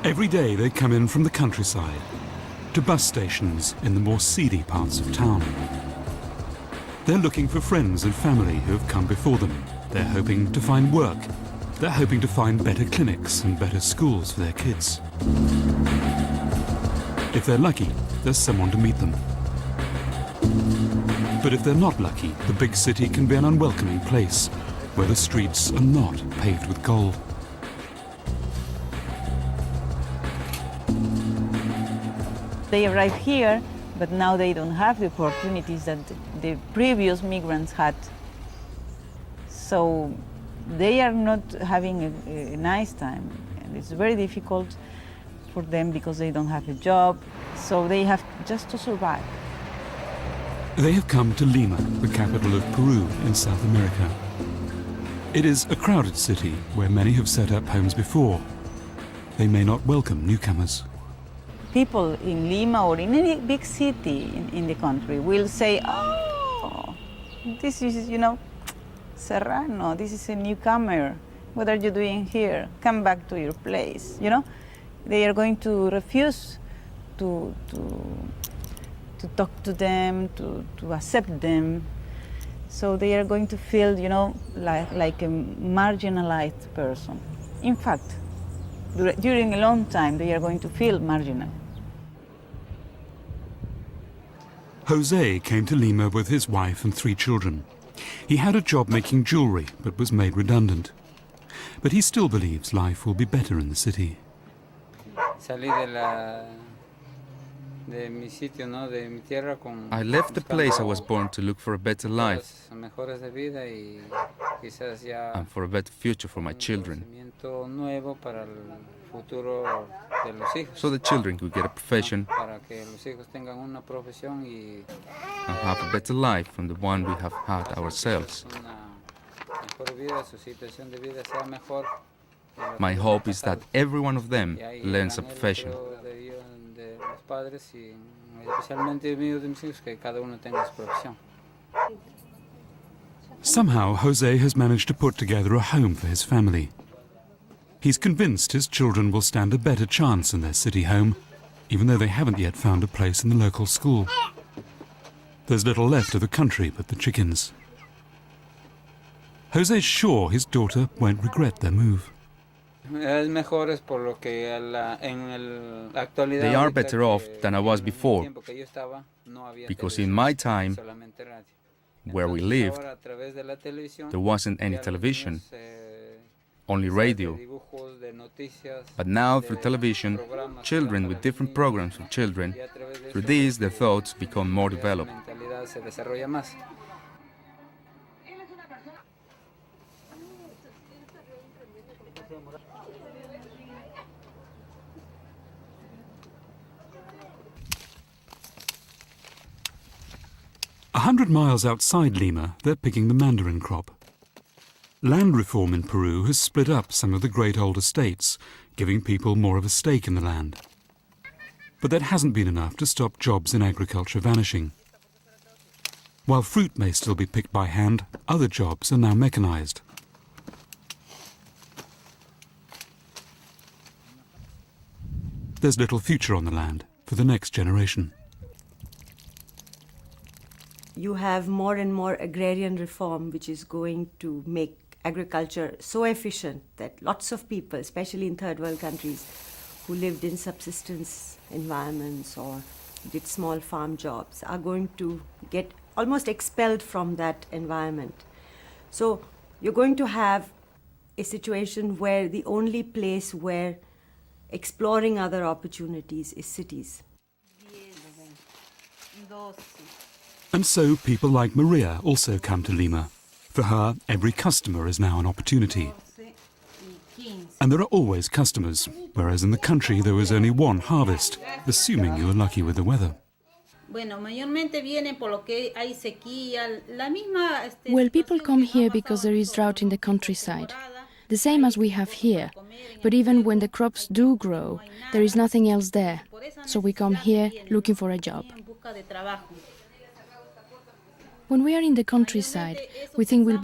Every day they come in from the countryside to bus stations in the more seedy parts of town. They're looking for friends and family who have come before them. They're hoping to find work. They're hoping to find better clinics and better schools for their kids. If they're lucky, there's someone to meet them. But if they're not lucky, the big city can be an unwelcoming place where the streets are not paved with gold. They arrive here, but now they don't have the opportunities that the previous migrants had. So they are not having a nice time. And it's very difficult for them because they don't have a job. So they have just to survive. They have come to Lima, the capital of Peru in South America. It is a crowded city where many have set up homes before. They may not welcome newcomers. People in Lima or in any big city in the country will say, oh, this is, Serrano, this is a newcomer. What are you doing here? Come back to your place, They are going to refuse to talk to them, to accept them. So they are going to feel, like a marginalized person. In fact, during a long time, they are going to feel marginal. Jose came to Lima with his wife and 3 children. He had a job making jewelry, but was made redundant. But he still believes life will be better in the city. I left the place I was born to look for a better life and for a better future for my children, so the children could get a profession and have a better life from the one we have had ourselves. My hope is that every one of them learns a profession. Somehow, Jose has managed to put together a home for his family. He's convinced his children will stand a better chance in their city home, even though they haven't yet found a place in the local school. There's little left of the country but the chickens. Jose's sure his daughter won't regret their move. They are better off than I was before, because in my time, where we lived, there wasn't any television, only radio. But now, through television, children with different programs for children, through these their thoughts become more developed. 100 miles outside Lima, they're picking the mandarin crop. Land reform in Peru has split up some of the great old estates, giving people more of a stake in the land. But that hasn't been enough to stop jobs in agriculture vanishing. While fruit may still be picked by hand, other jobs are now mechanized. There's little future on the land for the next generation. You have more and more agrarian reform, which is going to make agriculture so efficient that lots of people, especially in third world countries, who lived in subsistence environments or did small farm jobs, are going to get almost expelled from that environment. So you're going to have a situation where the only place where exploring other opportunities is cities. And so people like Maria also come to Lima. For her, every customer is now an opportunity. And there are always customers, whereas in the country there was only one harvest, assuming you were lucky with the weather. Well, people come here because there is drought in the countryside, the same as we have here. But even when the crops do grow, there is nothing else there. So we come here looking for a job. When we are in the countryside, we think we'll